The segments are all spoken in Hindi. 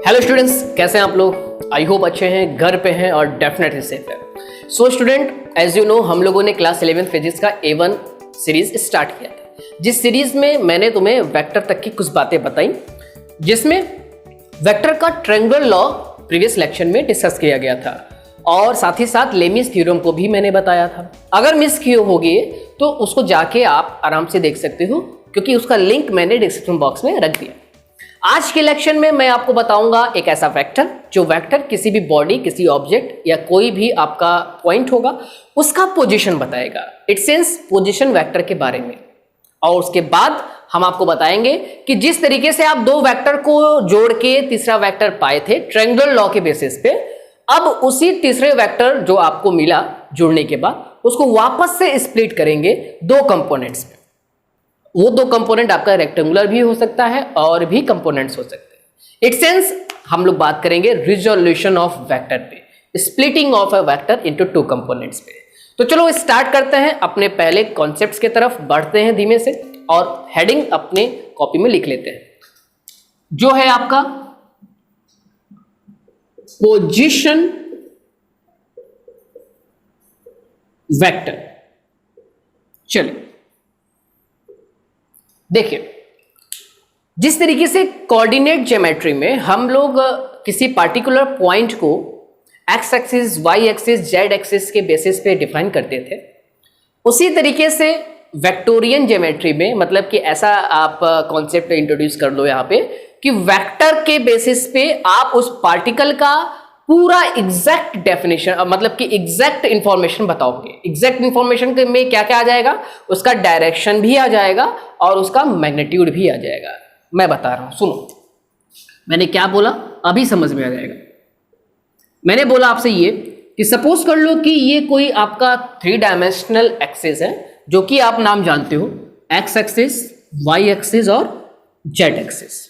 हेलो स्टूडेंट्स, कैसे हैं आप लोग। आई होप अच्छे हैं, घर पे हैं और डेफिनेटली सेफ है। So student, as you know, हम लोगों ने क्लास 11 फिजिक्स का A1 सीरीज स्टार्ट किया था, जिस सीरीज में मैंने तुम्हें वेक्टर तक की कुछ बातें बताई, जिसमें वेक्टर का ट्रायंगुलर लॉ प्रीवियस लेक्चर में डिस्कस किया गया था और साथ ही साथ लेमीज थ्योरम को भी मैंने बताया था। अगर मिस किए होगे तो उसको जाके आप आराम से देख सकते हो, क्योंकि उसका लिंक मैंने डिस्क्रिप्शन बॉक्स में रख दिया। आज के लेक्चर में मैं आपको बताऊंगा एक ऐसा वेक्टर, जो वेक्टर किसी भी बॉडी, किसी ऑब्जेक्ट या कोई भी आपका पॉइंट होगा, उसका पोजीशन बताएगा। इट सेंस पोजीशन वेक्टर के बारे में। और उसके बाद हम आपको बताएंगे कि जिस तरीके से आप दो वेक्टर को जोड़ के तीसरा वेक्टर पाए थे ट्रायंगुलर लॉ के बेसिस पे, अब उसी तीसरे वेक्टर जो आपको मिला जोड़ने के बाद, उसको वापस से स्प्लिट करेंगे दो कंपोनेंट्स में। वो दो कंपोनेंट आपका रेक्टेंगुलर भी हो सकता है और भी कंपोनेंट्स हो सकते हैं। इट सेंस हम लोग बात करेंगे रिजोल्यूशन ऑफ वेक्टर पे, splitting of a vector into two components पे। तो चलो स्टार्ट करते हैं, अपने पहले कॉन्सेप्ट्स की तरफ बढ़ते हैं धीमे से और हेडिंग अपने कॉपी में लिख लेते हैं, जो है आपका पोजीशन वेक्टर। चलिए देखिए, जिस तरीके से कोऑर्डिनेट ज्योमेट्री में हम लोग किसी पार्टिकुलर पॉइंट को x axis, y axis, z axis के बेसिस पे डिफाइन करते थे, उसी तरीके से वेक्टोरियन ज्योमेट्री में, मतलब कि ऐसा आप कॉन्सेप्ट इंट्रोड्यूस कर लो यहाँ पे कि वेक्टर के बेसिस पे आप उस पार्टिकल का पूरा एग्जैक्ट डेफिनेशन, मतलब कि एग्जैक्ट इंफॉर्मेशन बताओगे। एग्जैक्ट इंफॉर्मेशन में क्या क्या आ जाएगा, उसका डायरेक्शन भी आ जाएगा और उसका मैग्नीट्यूड भी आ जाएगा। मैं बता रहा हूं, सुनो मैंने क्या बोला, अभी समझ में आ जाएगा। मैंने बोला आपसे ये कि सपोज कर लो कि ये कोई आपका 3 डायमेंशनल एक्सिस है, जो कि आप नाम जानते हो, एक्स एक्सिस, वाई एक्सिस और जेड एक्सिस।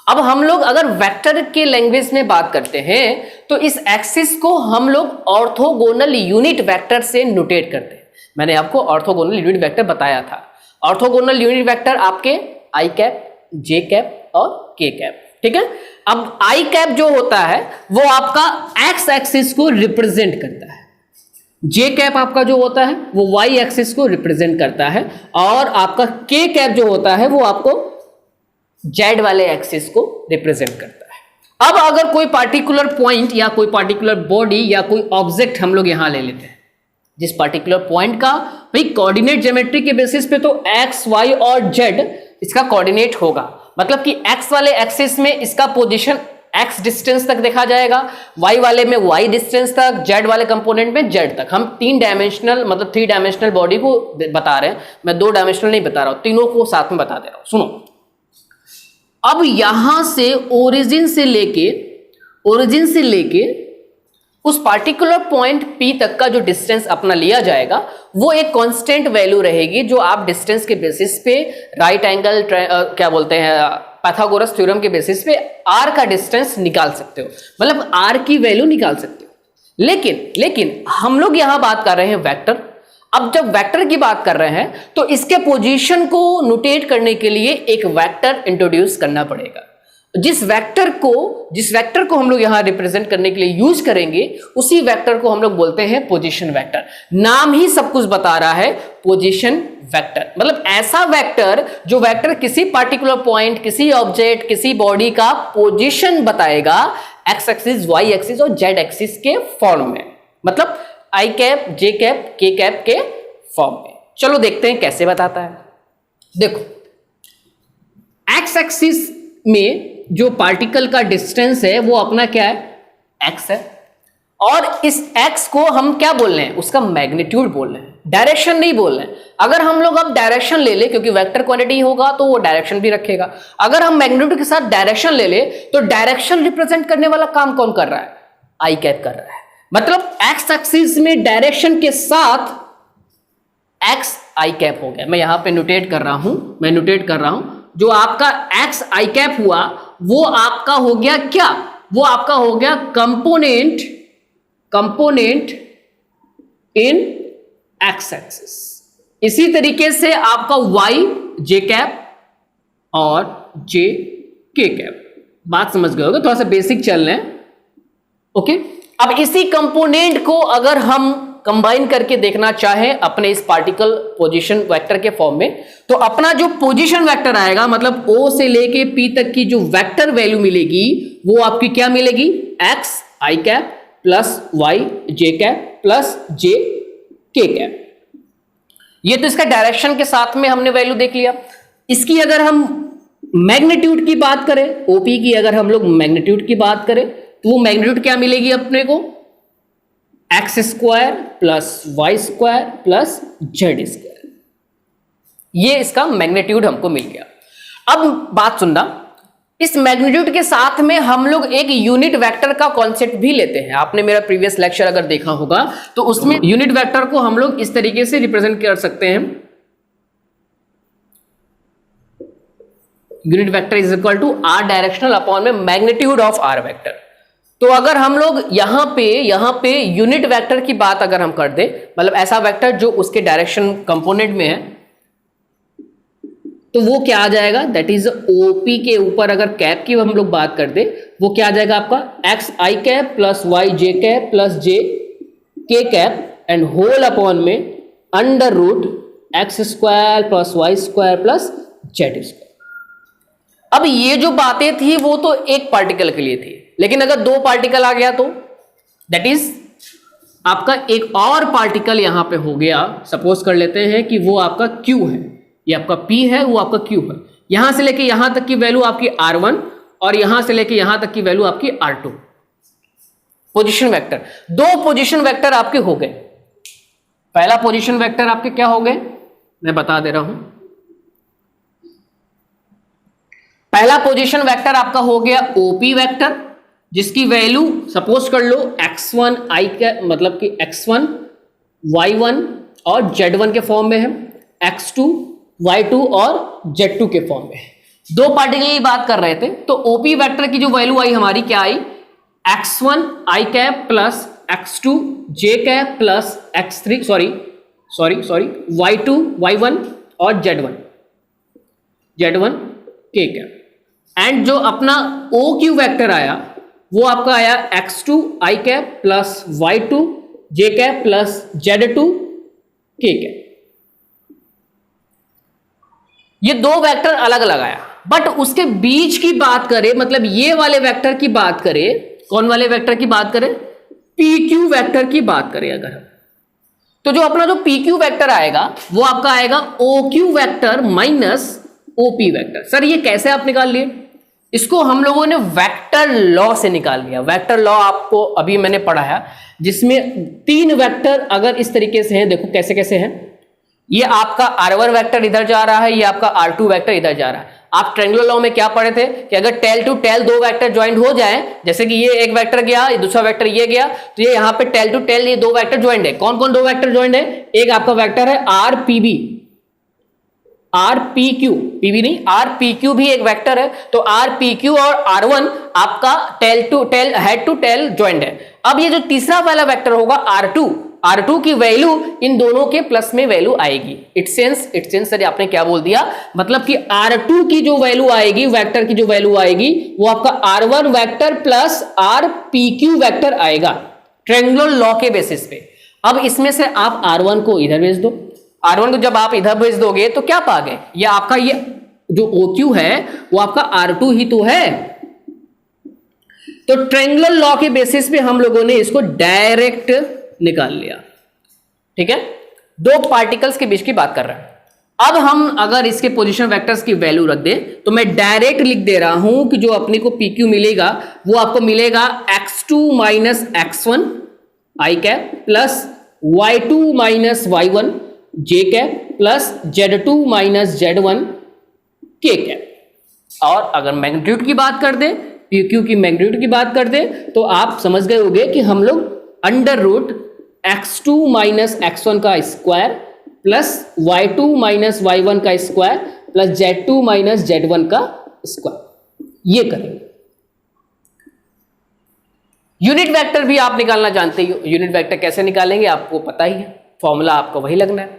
अब हम लोग अगर वेक्टर के लैंग्वेज में बात करते हैं तो इस एक्सिस को हम लोग ऑर्थोगोनल यूनिट वेक्टर से नोटेट करते हैं। मैंने आपको ऑर्थोगोनल यूनिट वेक्टर बताया था। ऑर्थोगोनल यूनिट वेक्टर आपके आई कैप, जे कैप और के कैप, ठीक है। अब आई कैप जो होता है वो आपका एक्स एक्सिस को रिप्रेजेंट करता है, जे कैप आपका जो होता है वो वाई एक्सिस को रिप्रेजेंट करता है, और आपका के कैप जो होता है वो आपको जेड वाले एक्सिस को रिप्रेजेंट करता है। अब अगर कोई पार्टिकुलर पॉइंट या कोई पार्टिकुलर बॉडी या कोई ऑब्जेक्ट हम लोग यहां ले लेते हैं, जिस पार्टिकुलर पॉइंट का भाई कोऑर्डिनेट ज्योमेट्री के बेसिस पे तो एक्स, वाई और जेड इसका कोऑर्डिनेट होगा, मतलब कि एक्स वाले एक्सिस में इसका पोजीशन एक्स डिस्टेंस तक देखा जाएगा, वाई वाले में वाई डिस्टेंस तक, जेड वाले कंपोनेंट में जेड तक। हम 3 डायमेंशनल, मतलब 3 डायमेंशनल बॉडी को बता रहे हैं, मैं 2 डायमेंशनल नहीं बता रहा हूं, तीनों को साथ में बता दे रहा हूं। सुनो, अब यहां से ओरिजिन से लेके उस पार्टिकुलर पॉइंट P तक का जो डिस्टेंस अपना लिया जाएगा, वो एक कांस्टेंट वैल्यू रहेगी, जो आप डिस्टेंस के बेसिस पे राइट एंगल क्या बोलते हैं, पाइथागोरस थ्योरम के बेसिस पे r का डिस्टेंस निकाल सकते हो, मतलब r की वैल्यू निकाल सकते हो। लेकिन हम लोग यहां बात कर रहे हैं वेक्टर। अब जब वेक्टर की बात कर रहे हैं तो इसके पोजीशन को नोटेट करने के लिए एक वेक्टर इंट्रोड्यूस करना पड़ेगा। जिस वेक्टर को हम लोग यहां रिप्रेजेंट करने के लिए यूज करेंगे, उसी वेक्टर को हम लोग बोलते हैं पोजीशन वेक्टर। नाम ही सब कुछ बता रहा है, पोजीशन वेक्टर, मतलब ऐसा वेक्टर जो वेक्टर किसी पार्टिकुलर पॉइंट, किसी ऑब्जेक्ट, किसी बॉडी का पोजीशन बताएगा एक्स एक्सिस, वाई एक्सिस और जेड एक्सिस के फॉर्म में, मतलब आई कैप, जे कैप, के कैप के फॉर्म में। चलो देखते हैं कैसे बताता है। देखो, एक्स एक्सिस में जो पार्टिकल का डिस्टेंस है वो अपना क्या है, एक्स है, और इस एक्स को हम क्या बोल रहे हैं, उसका मैग्नीट्यूड बोल रहे हैं, डायरेक्शन नहीं बोल रहे हैं। अगर हम लोग अब डायरेक्शन ले ले, क्योंकि वेक्टर क्वांटिटी होगा तो वो डायरेक्शन भी रखेगा, अगर हम मैग्नीट्यूड के साथ डायरेक्शन ले ले तो डायरेक्शन रिप्रेजेंट करने वाला काम कौन कर रहा है, आई कैप कर रहा है। मतलब एक्स एक्सिस में डायरेक्शन के साथ एक्स आई कैप हो गया। मैं यहां पे नोटेट कर रहा हूं, जो आपका एक्स आई कैप हुआ वो आपका हो गया क्या, वो आपका हो गया कंपोनेंट इन एक्स एक्सिस। इसी तरीके से आपका वाई जे कैप और जे के कैप, बात समझ गए होगे, थोड़ा सा बेसिक चल रहे हैं। ओके, अब इसी कंपोनेंट को अगर हम कंबाइन करके देखना चाहें अपने इस पार्टिकल पोजीशन वेक्टर के फॉर्म में, तो अपना जो पोजीशन वेक्टर आएगा, मतलब O से लेके P तक की जो वेक्टर वैल्यू मिलेगी वो आपकी क्या मिलेगी, x i cap plus y j cap plus j k cap. ये तो इसका डायरेक्शन के साथ में हमने वैल्यू देख लिया। इसकी अगर हम मैग्नीट्यूड की बात करें, OP की अगर हम लोग मैग्नीट्यूड की बात करें, तो वो मैग्नीट्यूड क्या मिलेगी अपने को, x square plus y square plus z square. ये इसका मैग्नीट्यूड हमको मिल गया। अब बात सुनना, इस मैग्नीट्यूड के साथ में हम लोग एक यूनिट वेक्टर का कॉन्सेप्ट भी लेते हैं। आपने मेरा प्रीवियस लेक्चर अगर देखा होगा तो उसमें यूनिट वेक्टर को हम लोग इस तरीके से रिप्रेजेंट कर सकते हैं, unit vector is equal to r directional upon में मैग्नीट्यूड ऑफ आर वेक्टर। तो अगर हम लोग यहां पे यूनिट वेक्टर की बात अगर हम कर दे, मतलब ऐसा वेक्टर जो उसके डायरेक्शन कंपोनेंट में है, तो वो क्या आ जाएगा, दैट इज ओपी के ऊपर अगर कैप की हम लोग बात कर दे, वो क्या आ जाएगा आपका x i cap plus y j cap plus j k cap and whole upon में under root x square plus y square plus z square. अब ये जो बातें थी वो तो एक पार्टिकल के लिए थी, लेकिन अगर दो पार्टिकल आ गया तो दैट इज आपका एक और पार्टिकल यहां पे हो गया। सपोज कर लेते हैं कि वो आपका Q है, ये आपका P है, वो आपका Q है। यहां से लेके यहां तक की वैल्यू आपकी R1 और यहां से लेके यहां तक की वैल्यू आपकी R2। पोजीशन वेक्टर, दो पोजीशन वेक्टर आपके हो गए। पहला पोजीशन वेक्टर आपके क्या हो गए, मैं बता दे रहा हूं। पहला पोजीशन वेक्टर आपका हो गया OP वेक्टर, जिसकी वैल्यू सपोज कर लो x1 i का मतलब कि x1 y1 और z1 के फॉर्म में है, x2 y2 और z2 के फॉर्म में है। दो पार्टिकल की बात कर रहे थे, तो OP वेक्टर की जो वैल्यू आई हमारी क्या आई, x1 i cap plus x2 j cap plus x3 sorry y2 y1 और z1 k कैप। एंड जो अपना OQ वेक्टर आया वो आपका आया x2 i cap plus y2 j cap plus z2 k cap. ये दो वेक्टर अलग अलग आया, बट उसके बीच की बात करें, मतलब ये वाले वेक्टर की बात करें, कौन वाले वेक्टर की बात करें, PQ वेक्टर की बात करें अगर हम, तो जो अपना जो PQ वेक्टर आएगा वो आपका आएगा OQ vector minus OP vector. Sir ये कैसे आप निकाल लिए, इसको हम लोगों ने वेक्टर लॉ से निकाल लिया। वेक्टर लॉ आपको अभी मैंने पढ़ाया, जिसमें तीन वेक्टर अगर इस तरीके से हैं, देखो कैसे कैसे हैं, ये आपका R1 वेक्टर इधर जा रहा है, ये आपका R2 वेक्टर इधर जा रहा है। आप ट्रायंगुलर लॉ में क्या पढ़े थे कि अगर टेल टू टेल दो वेक्टर ज्वाइंट हो जाए, जैसे कि ये एक वेक्टर गया, ये दूसरा वेक्टर ये गया, तो ये यहाँ पे टेल टू टेल ये दो वेक्टर ज्वाइंट है। कौन कौन दो वेक्टर ज्वाइंट है, एक आपका वेक्टर है RPB, RPQ, PB नहीं RPQ भी एक वेक्टर है, तो RPQ और R1 आपका tail to tail head to tail joint है। अब ये जो तीसरा वाला वेक्टर होगा R2 की वैल्यू इन दोनों के प्लस में वैल्यू आएगी। इट सेंस सर आपने क्या बोल दिया, मतलब कि R2 की जो वैल्यू आएगी, वेक्टर की जो वैल्यू आएगी, वो आपका R1 vector plus RPQ vector आएगा ट्रायंगुलर लॉ के बेसिस पे। अब इसमें से आप R1 को इधर भेज दो, R1 को जब आप इधर भेज दोगे तो क्या पा गए, ये आपका ये जो OQ है वो आपका R2 ही तो है। तो ट्रायंगुलर लॉ के बेसिस पे हम लोगों ने इसको डायरेक्ट निकाल लिया। ठीक है, दो पार्टिकल्स के बीच की बात कर रहा है। अब हम अगर इसके पोजीशन वेक्टर्स की वैल्यू रख दें, तो मैं डायरेक्ट लिख दे रहा हूं कि जो अपने को PQ मिलेगा वो आपको मिलेगा x2 minus x1 i cap plus y2 minus y1 j cap plus z2 minus z1 k cap. और अगर मैग्नीट्यूड की बात कर दे, PQ की मैग्नीट्यूड की बात कर दे, तो आप समझ गए होंगे कि हम लोग under root x2 minus x1 का square plus y2 minus y1 का square plus z2 minus z1 का स्क्वायर, ये करेंगे। यूनिट वेक्टर भी आप निकालना जानते हो, यूनिट वेक्टर कैसे निकालेंगे आपको पता ही है, फॉर्मूला आपको वही लगना है।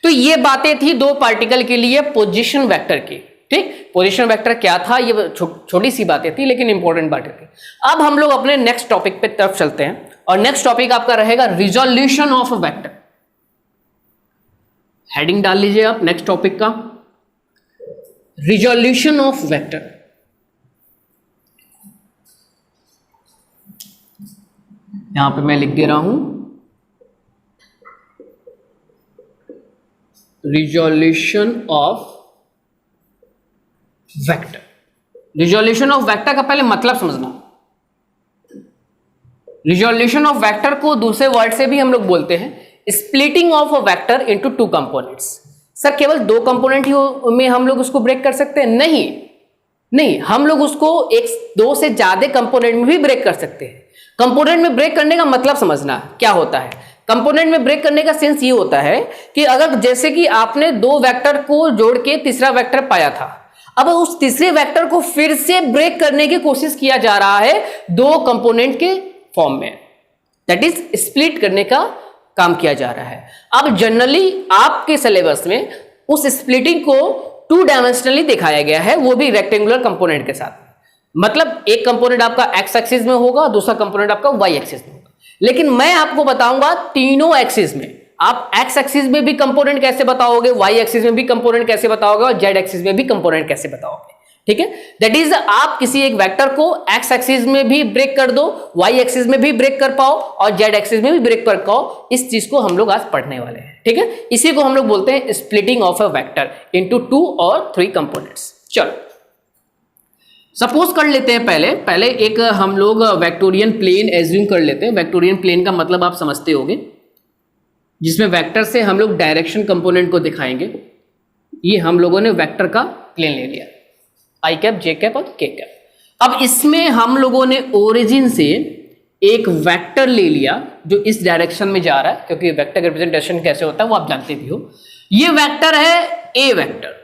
तो ये बातें थी दो पार्टिकल के लिए पोजीशन वेक्टर की। ठीक, पोजीशन वेक्टर क्या था ये छोटी सी बातें थी लेकिन इंपॉर्टेंट बातें थी। अब हम लोग अपने नेक्स्ट टॉपिक पे तरफ चलते हैं और नेक्स्ट टॉपिक आपका रहेगा resolution of a vector. Heading डाल लीजिए आप नेक्स्ट टॉपिक का, रिजोल्यूशन ऑफ वेक्टर। यहां पे मैं लिख दे रहा हूं resolution of vector. Resolution of vector का पहले मतलब समझना। रिजोल्यूशन ऑफ वेक्टर को दूसरे वर्ड से भी हम लोग बोलते हैं splitting of a vector into two components. Sir केवल दो कंपोनेंट ही में हम लोग उसको ब्रेक कर सकते हैं? नहीं, हम लोग उसको दो से ज्यादा कंपोनेंट में भी ब्रेक कर सकते हैं। कंपोनेंट में ब्रेक करने का मतलब समझना क्या होता है। कंपोनेंट में ब्रेक करने का सेंस ये होता है कि अगर जैसे कि आपने दो वेक्टर को जोड़ के तीसरा वेक्टर पाया था, अब उस तीसरे वेक्टर को फिर से ब्रेक करने की कोशिश किया जा रहा है दो कंपोनेंट के फॉर्म में, दैट इज स्प्लिट करने का काम किया जा रहा है। अब जनरली आपके सिलेबस में उस स्प्लिटिंग को टू डायमेंशनली दिखाया गया है, वो भी रेक्टेंगुलर कंपोनेंट के साथ। मतलब एक कंपोनेंट आपका एक्स एक्सिस में होगा, दूसरा कंपोनेंट आपका वाई एक्सिस में होगा। लेकिन मैं आपको बताऊंगा तीनों एक्सिस में, आप एक्स एक्सिस में भी कंपोनेंट कैसे बताओगे, वाई एक्सिस में भी कंपोनेंट कैसे बताओगे और जेड एक्सिस में भी कंपोनेंट कैसे बताओगे। ठीक है, दैट इज आप किसी एक वेक्टर को एक्स एक्सिस में भी ब्रेक कर दो, वाई एक्सिस में भी ब्रेक कर पाओ और जेड एक्सिस में भी ब्रेक कर पाओ। इस चीज को हम लोग आज पढ़ने वाले हैं। ठीक है, इसी को हम लोग बोलते हैं splitting of a vector into 2 और 3 कंपोनेंट्स। चलो सपोज कर लेते हैं पहले एक हम लोग वेक्टोरियन प्लेन एज्यूम कर लेते हैं। वेक्टोरियन प्लेन का मतलब आप समझते होंगे, जिसमें वेक्टर से हम लोग डायरेक्शन कंपोनेंट को दिखाएंगे। ये हम लोगों ने वेक्टर का प्लेन ले लिया, आई कैप, जे कैप और के कैप। अब इसमें हम लोगों ने ओरिजिन से एक वेक्टर ले लिया जो इस डायरेक्शन में जा रहा है, क्योंकि वेक्टर का रिप्रेजेंटेशन कैसे होता है वो आप जानते भी हो। ये वेक्टर है ए वेक्टर।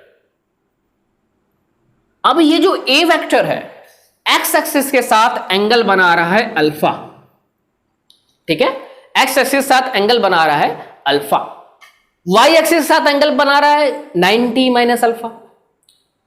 अब ये जो ए वेक्टर है एक्स एक्सिस के साथ एंगल बना रहा है अल्फा। ठीक है, एक्स एक्सिस के साथ एंगल बना रहा है अल्फा, वाई एक्सिस के साथ एंगल बना रहा है 90 माइनस अल्फा।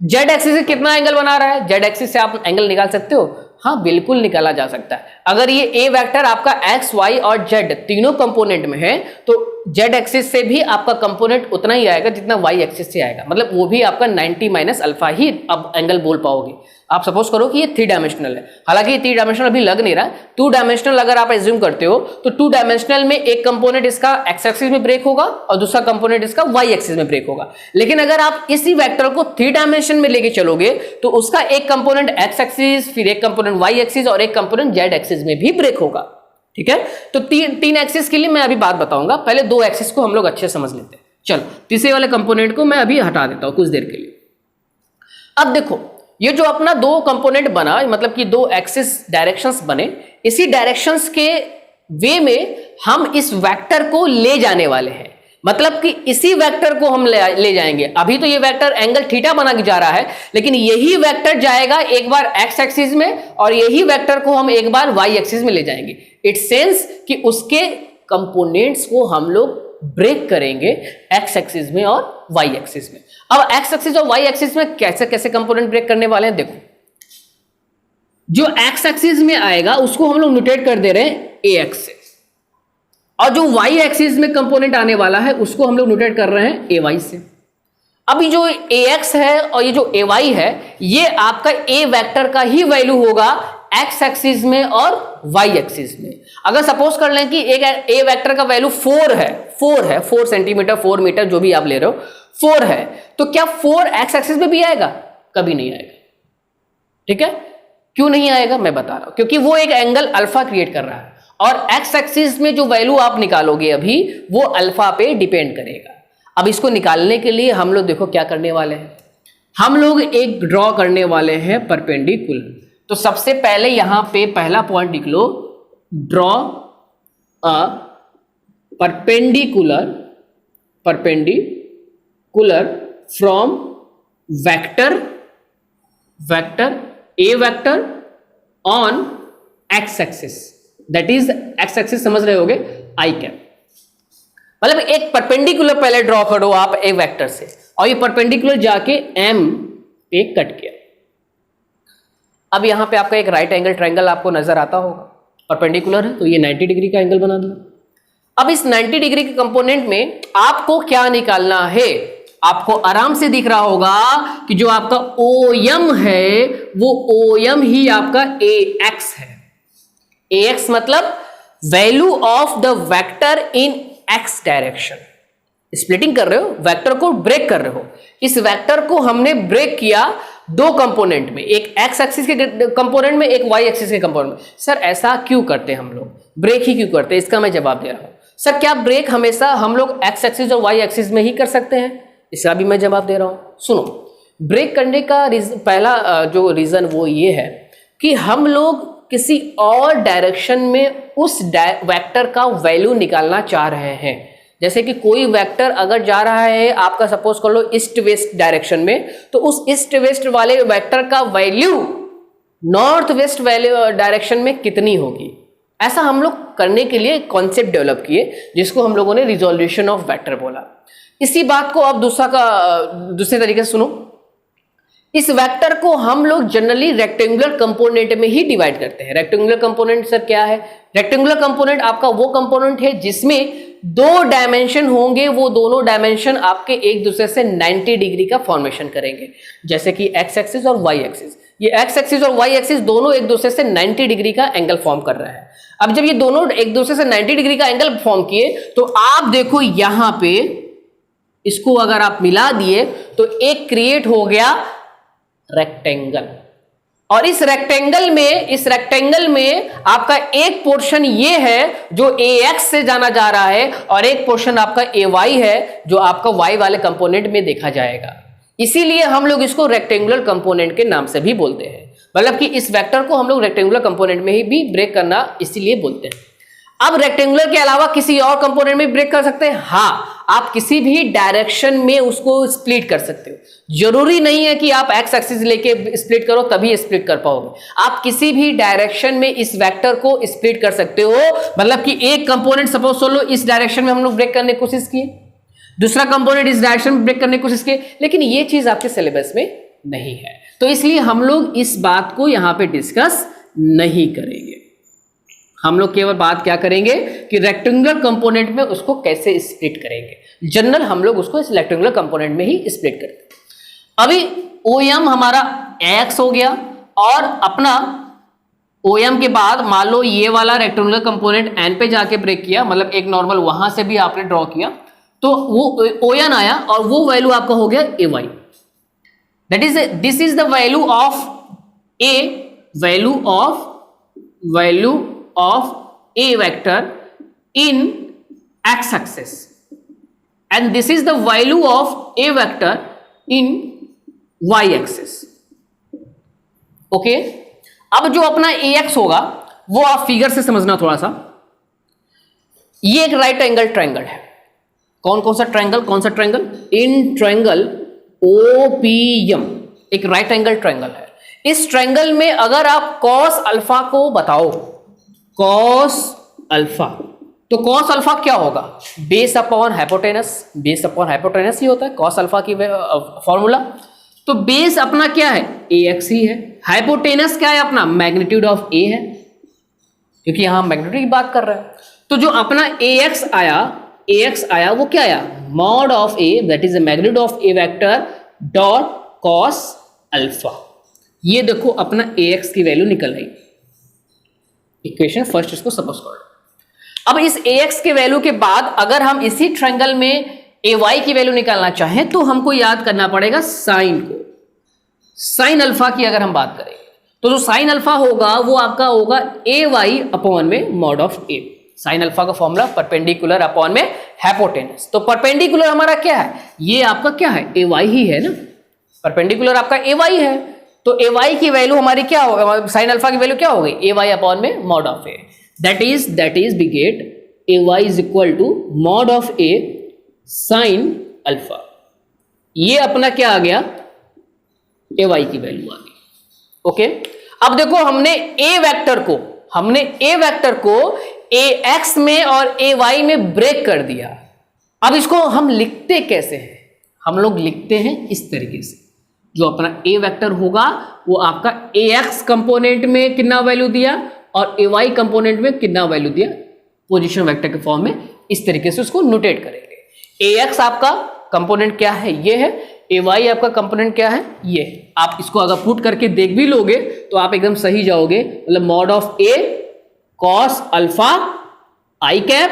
जेड एक्सिस से कितना एंगल बना रहा है? जेड एक्सिस से आप एंगल निकाल सकते हो? हाँ बिल्कुल निकाला जा सकता है। अगर ये ए वेक्टर आपका एक्स वाई और जेड तीनों कंपोनेंट में है तो जेड एक्सिस से भी आपका कंपोनेंट उतना ही आएगा जितना वाई एक्सिस से आएगा, मतलब वो भी आपका 90 माइनस अल्फा ही अब एंगल बोल पाओगे। आप सपोज करो कि ये 3 डायमेंशनल है, हालांकि ये 3 डायमेंशनल अभी लग नहीं रहा, 2 डायमेंशनल अगर आप एज्यूम करते हो तो 2 डायमेंशनल में एक कंपोनेंट इसका एक्स एक्सिस में ब्रेक होगा और दूसरा कंपोनेंट इसका वाई एक्सिस में ब्रेक होगा। लेकिन अगर आप इसी वेक्टर को 3 डायमेंशन में लेके चलोगे तो उसका एक कंपोनेंट एक्स एक्सिस, फिर एक कंपोनेंट वाई एक्सिस और एक कंपोनेंट जेड एक्सिस में भी ब्रेक होगा। ठीक है, तो तीन एक्सिस के लिए मैं अभी बात बताऊंगा, पहले 2 एक्सिस को हम लोग अच्छे समझ लेते हैं। चलो तीसरे वाले कंपोनेंट को मैं अभी हटा देता हूं कुछ देर के लिए। अब देखो ये जो अपना 2 कंपोनेंट बना, मतलब कि 2 एक्सिस डायरेक्शंस बने, इसी डायरेक्शंस के वे में हम इस वेक्टर को ले जाने वाले हैं। मतलब कि इसी वेक्टर को हम ले जाएंगे। अभी तो ये वेक्टर एंगल थीटा बना के जा रहा है, लेकिन यही वेक्टर जाएगा एक बार एक्स एक्सिस में और यही वेक्टर को हम एक बार वाई एक्सिस में ले जाएंगे। इट सेंस कि उसके कंपोनेंट्स को हम लोग ब्रेक करेंगे एक्स एक्सिस में और वाई एक्सिस में। अब एक्स एक्सिस और वाई एक्सिस में कैसे कैसे कंपोनेंट ब्रेक करने वाले हैं देखो। जो एक्स एक्सिस में आएगा उसको हम लोग नोटेट कर दे रहे हैं ए एक्स से, और जो वाई एक्सिस में कंपोनेंट आने वाला है उसको हम लोग नोटेट कर रहे हैं ए वाई से। अभी जो ए एक्स है और ये जो ए वाई है ये आपका ए वेक्टर का ही वैल्यू होगा एक्स एक्सिस में और वाई एक्सिस में। अगर सपोज कर लें कि एक ए वेक्टर का वैल्यू 4 है, 4 सेंटीमीटर 4 मीटर जो भी आप ले रहे हो 4 है, तो क्या 4 एक्स एक्सिस में भी आएगा? कभी नहीं आएगा। ठीक है, क्यों नहीं आएगा मैं बता रहा हूं, क्योंकि वो एक एंगल अल्फा क्रिएट कर रहा है और एक्स एक्सिस में जो वैल्यू आप निकालोगे अभी वो अल्फा पे डिपेंड करेगा। अब इसको निकालने के लिए हम लोग देखो क्या करने वाले हैं, हम लोग एक ड्रॉ करने वाले हैं परपेंडिकुलर। तो सबसे पहले यहां पे पहला पॉइंट लिख लो, draw a perpendicular from vector A vector on X axis, that is X axis समझ रहे होगे आई कैप। मतलब एक परपेंडिकुलर पहले ड्रॉ करो आप ए वेक्टर से और ये परपेंडिकुलर जाके एम एक कट किया। अब यहां पे आपका एक राइट एंगल ट्रायंगल आपको नजर आता होगा, परपेंडिकुलर है तो ये 90 डिग्री का एंगल बना दिया। अब इस 90 डिग्री के कंपोनेंट में आपको क्या निकालना है, आपको आराम से दिख रहा होगा कि जो आपका OM है वो OM ही आपका AX है। AX मतलब value of the vector in X direction. Splitting कर रहे हो, वेक्टर को ब्रेक कर रहे हो। इस वेक्टर को हमने ब्रेक किया दो कंपोनेंट में, एक एक्स एक्सिस के कंपोनेंट में, एक वाई एक्सिस के कंपोनेंट में। सर ऐसा क्यों करते हैं हम लोग, ब्रेक ही क्यों करते हैं, इसका मैं जवाब दे रहा हूं। सर क्या ब्रेक हमेशा हम लोग एक्स एक्सिस और वाई एक्सिस में ही कर सकते हैं, इसका भी मैं जवाब दे रहा हूं। सुनो, ब्रेक करने का पहला जो रीजन वो ये है कि हम लोग किसी और डायरेक्शन में उस वेक्टर का वैल्यू निकालना चाह रहे हैं। जैसे कि कोई वेक्टर अगर जा रहा है आपका, सपोज कर लो ईस्ट वेस्ट डायरेक्शन में, तो उस ईस्ट वेस्ट वाले वेक्टर का value north west value direction में कितनी होगी, ऐसा हम लोग करने के लिए कॉन्सेप्ट डेवलप किए जिसको हम लोगों ने रिजोल्यूशन ऑफ वेक्टर बोला। इसी बात को अब दूसरे तरीके से सुनो। इस वेक्टर को हम लोग जनरली रेक्टेंगुलर कंपोनेंट में ही डिवाइड करते हैं। रेक्टेंगुलर कंपोनेंट सर क्या है, रेक्टेंगुलर कंपोनेंट आपका वो कंपोनेंट है जिसमें दो डायमेंशन होंगे, वो दोनों डायमेंशन आपके एक दूसरे से 90 डिग्री का फॉर्मेशन करेंगे, जैसे कि एक्स एक्सिस और वाई एक्सिस। ये एक्स एक्सिस और वाई एक्सिस दोनों एक दूसरे से 90 डिग्री का एंगल फॉर्म कर रहे हैं। अब जब ये दोनों एक दूसरे से 90 डिग्री का एंगल फॉर्म किए तो आप देखो यहां पे इसको अगर आप मिला दिए तो एक क्रिएट हो गया रेक्टेंगल। और इस रेक्टेंगल में आपका एक पोर्शन ये है जो AX से जाना जा रहा है और एक पोर्शन आपका AY है जो आपका Y वाले कंपोनेंट में देखा जाएगा। इसीलिए हम लोग इसको रेक्टेंगुलर कंपोनेंट के नाम से भी बोलते हैं, मतलब कि इस वेक्टर को हम लोग रेक्टेंगुलर कंपोनेंट में ही भी ब्रेक करना इसीलिए बोलते हैं। अब रेक्टेंगुलर के अलावा किसी और कंपोनेंट में ब्रेक कर सकते हैं, हाँ, आप किसी भी डायरेक्शन में उसको स्प्लिट कर सकते हो। जरूरी नहीं है कि आप एक्स एक्सिस लेके स्प्लिट करो तभी स्प्लिट कर पाओगे, आप किसी भी डायरेक्शन में इस वेक्टर को स्प्लिट कर सकते हो। मतलब कि एक कंपोनेंट सपोज सोलो इस डायरेक्शन में हम लोग ब्रेक करने की कोशिश किए, दूसरा कंपोनेंट इस डायरेक्शन में ब्रेक करने की कोशिश किए, लेकिन ये चीज आपके सिलेबस में नहीं है, तो इसलिए हम लोग इस बात को यहां पे डिस्कस नहीं करेंगे। हम लोग केवल बात क्या करेंगे कि रेक्टेंगुलर कंपोनेंट में उसको कैसे स्प्लिट करेंगे। जनरल हम लोग उसको इस रेक्टेंगुलर कंपोनेंट में ही स्प्लिट करते हैं। अभी OM हमारा X हो गया और अपना OM के बाद मान लो ये वाला रेक्टेंगुलर कंपोनेंट N पे जाके ब्रेक किया, मतलब एक नॉर्मल वहां से भी आपने ड्रॉ किया तो वो ON आया और वो वैल्यू आपका हो गया AY। That is this is the value of A vector in X axis and this is the value of A vector in Y axis। Okay, अब जो अपना AX होगा वो आप फिगर से समझना थोड़ा सा। ये एक राइट एंगल ट्रायंगल है। कौन सा ट्रायंगल? इन ट्रायंगल OPM एक राइट एंगल ट्रायंगल है। इस ट्रायंगल में अगर आप कॉस अल्फा को बताओ, कॉस अल्फा, तो कॉस अल्फा क्या होगा? बेस अपॉन हाइपोटेनस ही होता है कॉस अल्फा की फॉर्मूला। तो बेस अपना क्या है? AX ही है। हाइपोटेनस क्या है अपना? मैग्नीट्यूड ऑफ A है, क्योंकि यहां हम मैग्नीट्यूड की बात कर रहे हैं। तो जो अपना AX आया वो क्या आया? Mod of A, that is the magnitude of A vector dot cos alpha. ये देखो अपना AX की वैल्यू निकल आई। इक्वेशन फर्स्ट इसको सपोज करो। अब इस AX के वैल्यू के बाद अगर हम इसी ट्रायंगल में AY की वैल्यू निकालना चाहें तो हमको याद करना पड़ेगा साइन को। साइन अल्फा की अगर हम बात करें तो जो साइन अल्फा होगा वो आपका होगा AY अपॉन में mod of A। Sine alpha का फॉर्मूला परपेंडिकुलर अपॉन में हाइपोटेनस। तो परपेंडिकुलर हमारा क्या है? ये आपका क्या है? AY ही है ना, परपेंडिकुलर आपका AY है। तो AY की वैल्यू हमारी क्या होगा? साइन अल्फा की वैल्यू क्या हो गई? AY अपॉन में mod of A। That is we get AY is equal to mod of A sine alpha. ये अपना क्या आ गया? AY की वैल्यू आ गई। ओके, अब देखो हमने A वेक्टर को AX में और AY में ब्रेक कर दिया। अब इसको हम लिखते कैसे हैं? हम लोग लिखते हैं इस तरीके से। जो अपना ए वेक्टर होगा वो आपका ए एक्स कंपोनेंट में कितना वैल्यू दिया और ए वाई कंपोनेंट में कितना वैल्यू दिया, पोजीशन वेक्टर के फॉर्म में। इस तरीके से उसको नोटेट करेंगे। ए एक्स आपका कंपोनेंट क्या है, ये है। ए वाई आपका कंपोनेंट क्या है, ये। आप इसको अगर पुट करके देख भी लोगे तो आप एकदम सही जाओगे। मतलब mod of A cos alpha I cap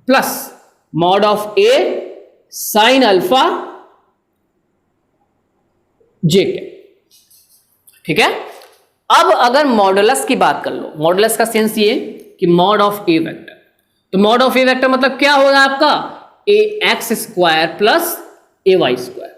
plus mod of A sine alpha J cap. ठीक है। अब अगर मॉडुलस की बात कर लो, मॉडुलस का सेंस ये कि मॉड ऑफ ए वेक्टर, तो मॉड ऑफ ए वेक्टर मतलब क्या होगा आपका, A X square plus A Y square.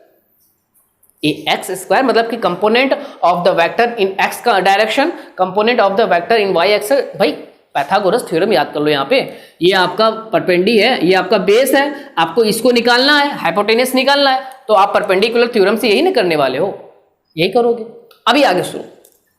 A X square मतलब कि component of the vector in X का direction, component of the vector in Y X. भाई पाइथागोरस थ्योरम याद कर लो। यहाँ पे ये आपका परपेंडी है, ये आपका बेस है, आपको इसको निकालना है, हाइपोटेनस निकालना है, तो आप परपेंडिकुलर थ्योरम से यही ना करने वाले हो, यही करोगे। अभी आगे सुनो।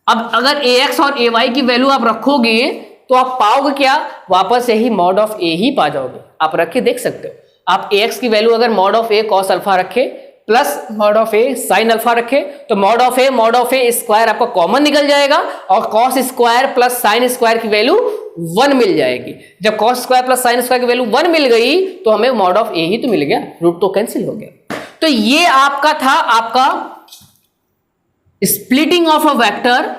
अब अगर ए एक्स और ए वाई की वैल्यू आप रखोगे तो आप पाओगे क्या, वापस यही मॉड ऑफ ए ही पा जाओगे। आप रख के देख सकते हो। आप ए एक्स की वैल्यू अगर mod of A cos alpha रखे plus mod of A sine alpha रखे तो मॉड ऑफ ए स्क्वायर आपका कॉमन निकल जाएगा और cos square plus sine square की वैल्यू 1 मिल जाएगी। जब cos square plus sine square की वैल्यू 1 मिल गई तो हमें मॉड ऑफ ए ही तो मिल गया, रूट तो कैंसिल हो गया। तो ये आपका था आपका splitting of a vector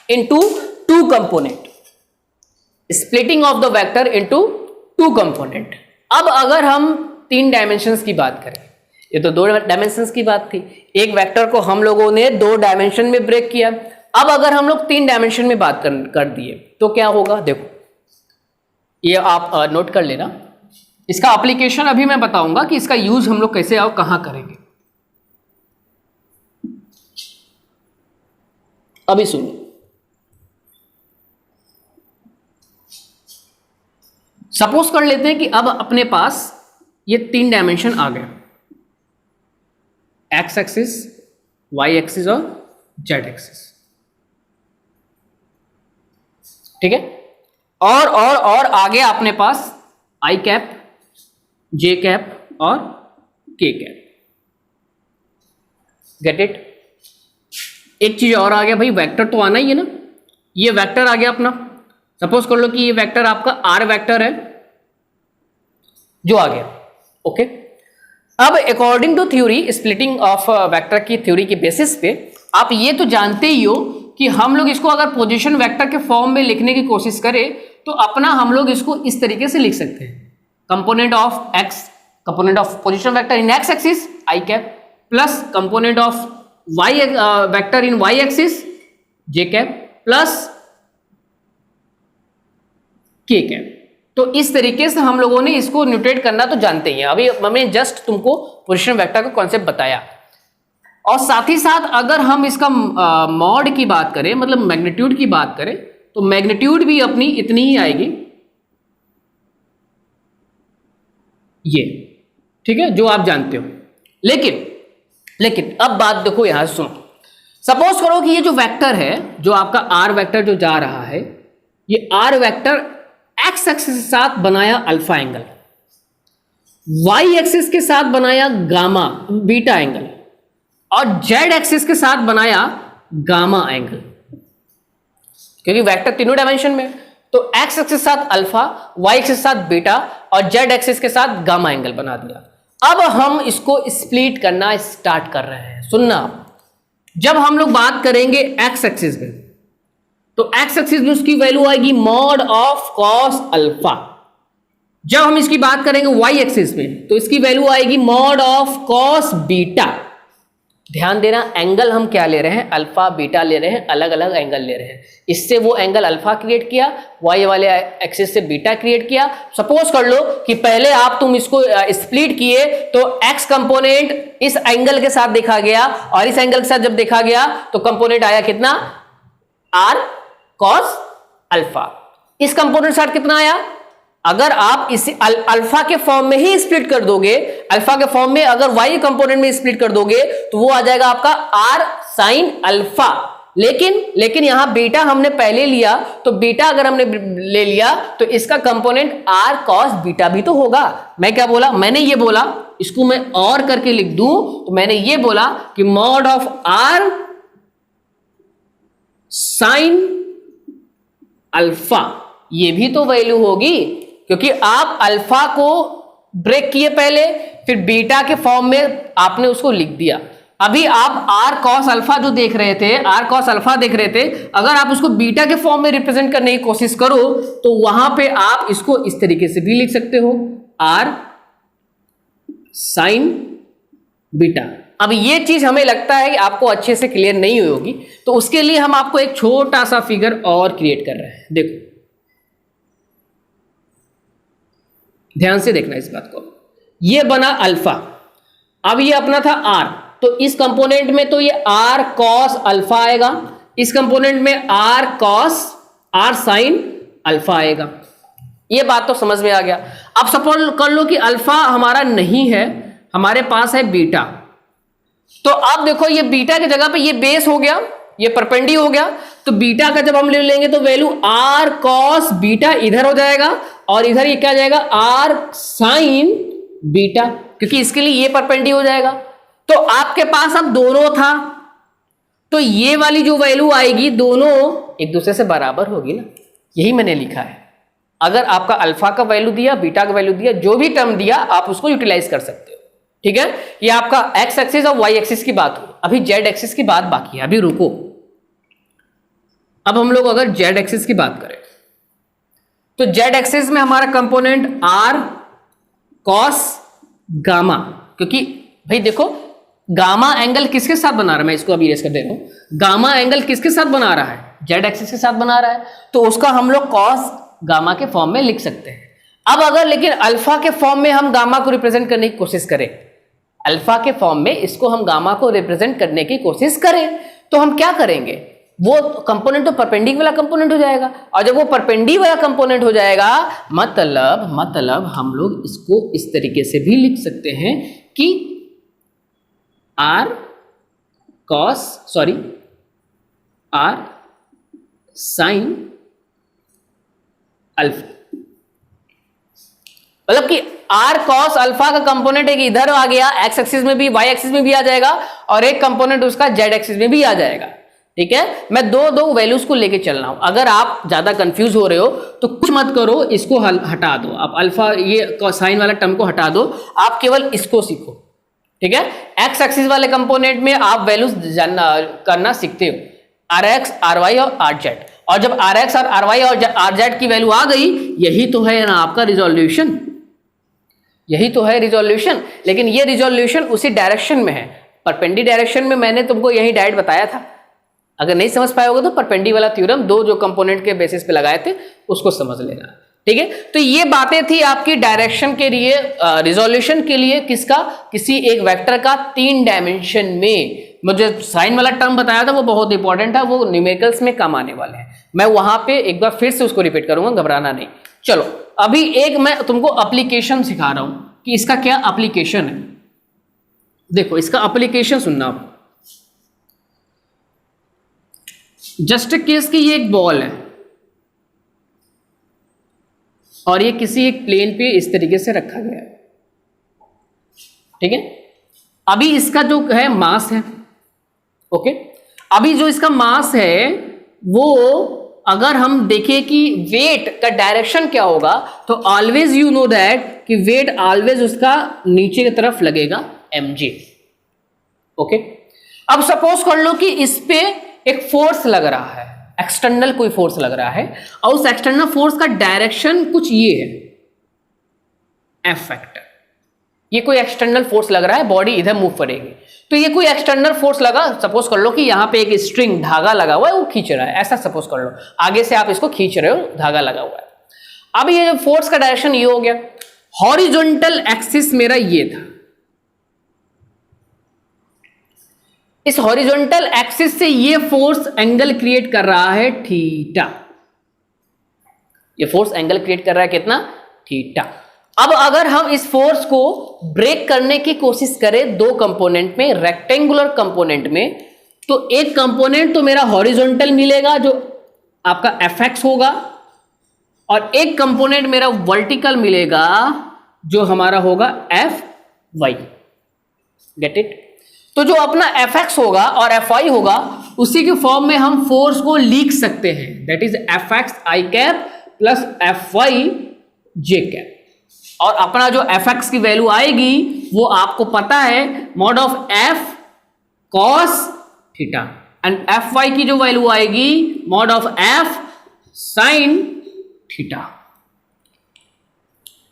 into two component, splitting of the vector into two component. अब अगर हम 3 डायमेंशंस की बात करें, ये तो 2 डायमेंशंस की बात थी, एक वेक्टर को हम लोगों ने 2 डायमेंशन में ब्रेक किया। अब अगर हम लोग 3 डायमेंशन में बात कर दिए तो क्या होगा, देखो ये आप नोट कर लेना। इसका एप्लीकेशन अभी मैं बताऊंगा कि इसका यूज हम लोग कैसे और कहां करेंगे। अभी सुनो, सपोज कर लेते हैं कि अब अपने पास ये 3 डायमेंशन आ गए, एक्स एक्सिस, वाई एक्सिस और जेड एक्सिस। ठीक है। और आगे अपने पास आई कैप, जे कैप और के कैप। Get it. एक चीज और आ गया भाई, वेक्टर तो आना ही है ना। ये वेक्टर आ गया अपना, सपोज कर लो कि ये वेक्टर आपका आर वेक्टर है जो आ गया। ओके। अब according to theory, splitting of vector की थ्योरी के बेसिस पे आप ये तो जानते ही हो कि हम लोग इसको अगर पोजीशन वेक्टर के फॉर्म में लिखने की कोशिश करें तो अपना हम लोग इसको इस तरीके से लिख सकते हैं, component of x, component of position vector in x axis i cap plus component of y vector in y axis j cap plus k cap. तो इस तरीके से हम लोगों ने इसको न्यूट्रेट करना तो जानते ही हैं। अभी मैंने जस्ट तुमको पोजीशन वेक्टर का कॉन्सेप्ट बताया। और साथ ही साथ अगर हम इसका मॉड की बात करें, मतलब मैग्नीट्यूड की बात करें, तो मैग्नीट्यूड भी अपनी इतनी ही आएगी, ये। ठीक है, जो आप जानते हो। लेकिन अब बात देखो, यहां सुनो। सपोज करो कि ये जो वेक्टर है, जो आपका आर वेक्टर जो जा रहा है, ये आर वेक्टर एक्स एक्सिस के साथ बनाया अल्फा एंगल, वाई एक्सिस के साथ बनाया गामा बीटा एंगल और जेड एक्सिस के साथ बनाया गामा एंगल। क्योंकि वेक्टर तीनों डायमेंशन में, तो एक्स एक्सिस के साथ अल्फा, वाई एक्सिस के साथ बीटा और जेड एक्सिस के साथ गामा एंगल बना दिया। अब हम इसको स्प्लिट करना स्टार्ट कर रहे हैं। सुनना, जब हम लोग बात करेंगे एक्स एक्सिस में, तो एक्स एक्सिस में उसकी वैल्यू आएगी मॉड ऑफ कॉस अल्फा। जब हम इसकी बात करेंगे वाई एक्सिस में, तो इसकी वैल्यू आएगी मॉड ऑफ कॉस बीटा। ध्यान देना, एंगल हम क्या ले रहे हैं, अल्फा बीटा ले रहे हैं, अलग अलग एंगल ले रहे हैं। इससे वो एंगल अल्फा क्रिएट किया, वाई वाले एक्सिस से बीटा क्रिएट किया। सपोज कर लो कि पहले तुम इसको स्प्लिट किए तो एक्स कंपोनेंट इस एंगल के साथ देखा गया और इस एंगल के साथ जब देखा गया तो कंपोनेंट आया कितना, आर कॉस अल्फा। इस कंपोनेंट के साथ कितना आया, अगर आप इसे अल्फा के फॉर्म में ही स्प्लिट कर दोगे, अल्फा के फॉर्म में अगर वाई कंपोनेंट में स्प्लिट कर दोगे तो वो आ जाएगा आपका आर साइन अल्फा। लेकिन यहां बीटा हमने पहले लिया, तो बीटा अगर हमने ले लिया तो इसका कंपोनेंट आर कॉस बीटा भी तो होगा। मैं क्या बोला, मैंने ये बोला, इसको मैं और करके लिख दूं तो मैंने ये बोला कि mod of r sine alpha, ये भी तो वैल्यू होगी, क्योंकि आप अल्फा को ब्रेक किए पहले, फिर बीटा के फॉर्म में आपने उसको लिख दिया। अभी आप आर कॉस अल्फा जो देख रहे थे, आर कॉस अल्फा देख रहे थे, अगर आप उसको बीटा के फॉर्म में रिप्रेजेंट करने की कोशिश करो तो वहां पे आप इसको इस तरीके से भी लिख सकते हो, आर साइन बीटा। अब ये चीज हमें लगता है कि आपको अच्छे से क्लियर नहीं हुई होगी, तो उसके लिए हम आपको एक छोटा सा फिगर और क्रिएट कर रहे हैं। देखो, ध्यान से देखना इस बात को। ये बना अल्फा, अब ये अपना था आर, तो इस कंपोनेंट में तो ये आर कॉस अल्फा आएगा, इस कंपोनेंट में r cos r sine alpha आएगा। ये बात तो समझ में आ गया। अब सपोज कर लो कि अल्फा हमारा नहीं है, हमारे पास है बीटा, तो अब देखो ये बीटा की जगह पे ये बेस हो गया, ये परपेंडी हो गया, तो बीटा का जब हम ले लेंगे तो वैल्यू आर कॉस बीटा इधर हो जाएगा, और इधर ये क्या जाएगा, आर साइन बीटा, क्योंकि इसके लिए ये परपेंडी हो जाएगा। तो आपके पास अब दोनों था, तो ये वाली जो वैल्यू आएगी दोनों एक दूसरे से बराबर होगी ना, यही मैंने लिखा है। अगर आपका अल्फा का वैल्यू दिया, बीटा का वैल्यू दिया, जो भी टर्म दिया आप उसको यूटिलाइज कर सकते हो। ठीक है, ये आपका एक्स एक्सिस और वाई एक्सिस की बात हुई। अभी जेड एक्सिस की बात बाकी है, अभी रुको। अब हम लोग अगर जेड एक्सिस की बात करें तो जेड एक्सिस में हमारा कंपोनेंट आर कॉस गामा, क्योंकि भाई देखो गामा एंगल किसके साथ बना रहा है, मैं इसको अभी इरेज कर दे रहा हूं। गामा एंगल किसके साथ बना रहा है, जेड एक्सिस के साथ बना रहा है, तो उसका हम लोग कॉस गामा के फॉर्म में लिख सकते हैं। अब अगर लेकिन अल्फा के फॉर्म में हम गामा को रिप्रेजेंट करने की कोशिश करें, अल्फा के फॉर्म में इसको हम गामा को रिप्रेजेंट करने की कोशिश करें, तो हम क्या करेंगे, वो कंपोनेंट तो परपेंडिकुलर वाला कंपोनेंट हो जाएगा, और जब वो परपेंडिकुलर वाला कंपोनेंट हो जाएगा मतलब हम लोग इसको इस तरीके से भी लिख सकते हैं कि आर साइन अल्फा, मतलब कि आर कॉस अल्फा का कंपोनेंट एक इधर आ गया, एक्स एक्सिस में भी वाई एक्सिस में भी आ जाएगा, और एक कंपोनेंट उसका जेड एक्सिस में भी आ जाएगा। ठीक है, मैं दो वैल्यूज को लेके चल रहा हूं। अगर आप ज्यादा कंफ्यूज हो रहे हो तो कुछ मत करो, इसको हटा दो, आप अल्फा ये साइन वाला टर्म को हटा दो, आप केवल इसको सीखो। ठीक है, एक्स एक्सिस वाले कंपोनेंट में आप वैल्यूज करना सीखते हो, आर एक्स आर वाई और आर जेड, और जब आर एक्स और आर वाई और आर जेड की वैल्यू आ गई, यही तो है ना आपका रिजोल्यूशन, यही तो है रिजोल्यूशन। लेकिन ये रिजोल्यूशन उसी डायरेक्शन में है, परपेंडी डायरेक्शन में। मैंने तुमको यही डायरेक्ट बताया था, अगर नहीं समझ पाए होगे तो परपेंडी वाला थ्योरम दो जो कंपोनेंट के बेसिस पे लगाए थे उसको समझ लेना। ठीक है, तो ये बातें थी आपकी डायरेक्शन के लिए, रिजोल्यूशन के लिए, किसका, किसी एक वेक्टर का 3 डायमेंशन में। मुझे साइन वाला टर्म बताया था वो बहुत इंपॉर्टेंट था, वो न्यूमेरिकल्स में काम आने वाले हैं। मैं वहां पे एक बार फिर से उसको रिपीट करूंगा, घबराना नहीं। चलो अभी एक मैं तुमको एप्लीकेशन सिखा रहा हूं कि इसका क्या एप्लीकेशन है। देखो इसका एप्लीकेशन सुनना आप। जस्ट केस की ये एक बॉल है और ये किसी एक प्लेन पे इस तरीके से रखा गया है। ठीक है, अभी इसका जो है मास है, ओके, अभी जो इसका मास है वो अगर हम देखें कि वेट का डायरेक्शन क्या होगा, तो ऑलवेज यू नो दैट कि वेट ऑलवेज उसका नीचे की तरफ लगेगा mg। ओके, अब सपोज कर लो कि इस पे एक फोर्स लग रहा है, एक्सटर्नल कोई फोर्स लग रहा है, और उस एक्सटर्नल फोर्स का डायरेक्शन कुछ ये है, एफ फैक्टर। ये कोई एक्सटर्नल फोर्स लग रहा है, बॉडी इधर मूव करेगी, तो ये कोई एक्सटर्नल फोर्स लगा। सपोज कर लो कि यहां पे एक स्ट्रिंग धागा लगा हुआ है, वो खींच रहा है, ऐसा सपोज कर लो, आगे से आप इसको खींच रहे हो, धागा लगा हुआ है। अब ये जो फोर्स का डायरेक्शन ये हो गया, हॉरिजॉन्टल एक्सिस मेरा ये था, इस हॉरिजॉन्टल एक्सिस से ये फोर्स एंगल क्रिएट कर रहा है थीटा, ये फोर्स एंगल क्रिएट कर रहा है कितना, थीटा। अब अगर हम इस फोर्स को ब्रेक करने की कोशिश करें दो कंपोनेंट में, रेक्टेंगुलर कंपोनेंट में, तो एक कंपोनेंट तो मेरा हॉरिजॉन्टल मिलेगा जो आपका Fx होगा, और एक कंपोनेंट मेरा वर्टिकल मिलेगा जो हमारा होगा Fy। Get it? तो जो अपना Fx होगा और Fy होगा उसी के फॉर्म में हम फोर्स को लिख सकते हैं, that is Fx i cap plus Fy j cap. और अपना जो Fx की वैल्यू आएगी वो आपको पता है mod of F cos theta, and Fy की जो वैल्यू आएगी mod of F sin theta.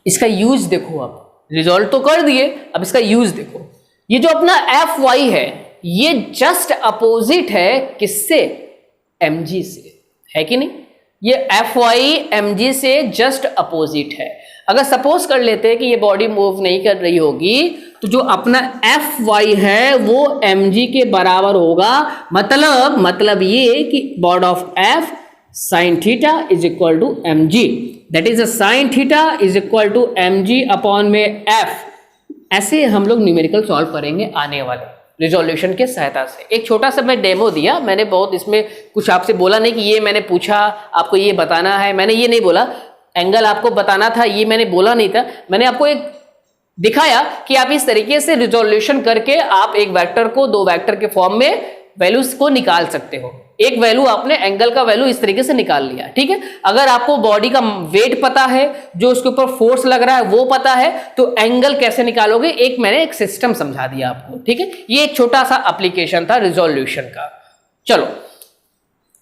इसका यूज देखो, आप रिजॉल्व तो कर दिए, अब इसका यूज देखो। ये जो अपना Fy है ये जस्ट अपोजिट है किससे? mg से, है कि नहीं? ये Fy mg से जस्ट अपोजिट है। अगर सपोज कर लेते हैं कि ये बॉडी मूव नहीं कर रही होगी तो जो अपना Fy है वो mg के बराबर होगा। मतलब ये कि mod of F sin theta is equal to mg, that is sin theta is equal to mg upon में F। ऐसे हम लोग न्यूमेरिकल सॉल्व करेंगे आने वाले रिजोल्यूशन के सहायता से। एक छोटा सा मैं डेमो दिया, मैंने बहुत इसमें कुछ आपसे बोला नहीं कि ये मैंने पूछा आपको ये बताना है, मैंने ये नहीं बोला एंगल आपको बताना था, ये मैंने बोला नहीं था। मैंने आपको एक दिखाया कि आप इस तरीके से रिजोल्यूशन करके आप एक वेक्टर को दो वेक्टर के फॉर्म में वैल्यूज को निकाल सकते हो। एक वैल्यू आपने एंगल का वैल्यू इस तरीके से निकाल लिया, ठीक है। अगर आपको बॉडी का वेट पता है, जो उसके ऊपर फोर्स लग रहा है वो पता है, तो एंगल कैसे निकालोगे मैंने एक सिस्टम समझा दिया आपको, ठीक है। ये एक छोटा सा एप्लीकेशन था रिजोल्यूशन का। चलो,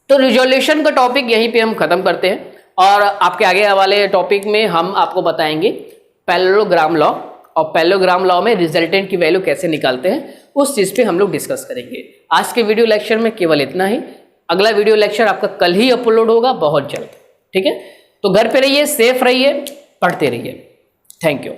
तो रिजोल्यूशन का टॉपिक यहीं पे हम खत्म करते हैं, और आपके आगे वाले टॉपिक में हम आपको बताएंगे पैरेललोग्राम लॉ, और पैरेललोग्राम लॉ में रिजल्टेंट की वैल्यू कैसे निकालते हैं, उस चीज पे हम लोग डिस्कस करेंगे। आज के वीडियो लेक्चर में केवल इतना ही। अगला वीडियो लेक्चर आपका कल ही अपलोड होगा, बहुत जल्द, ठीक है। तो घर पे रहिए, सेफ रहिए, पढ़ते रहिए। Thank you.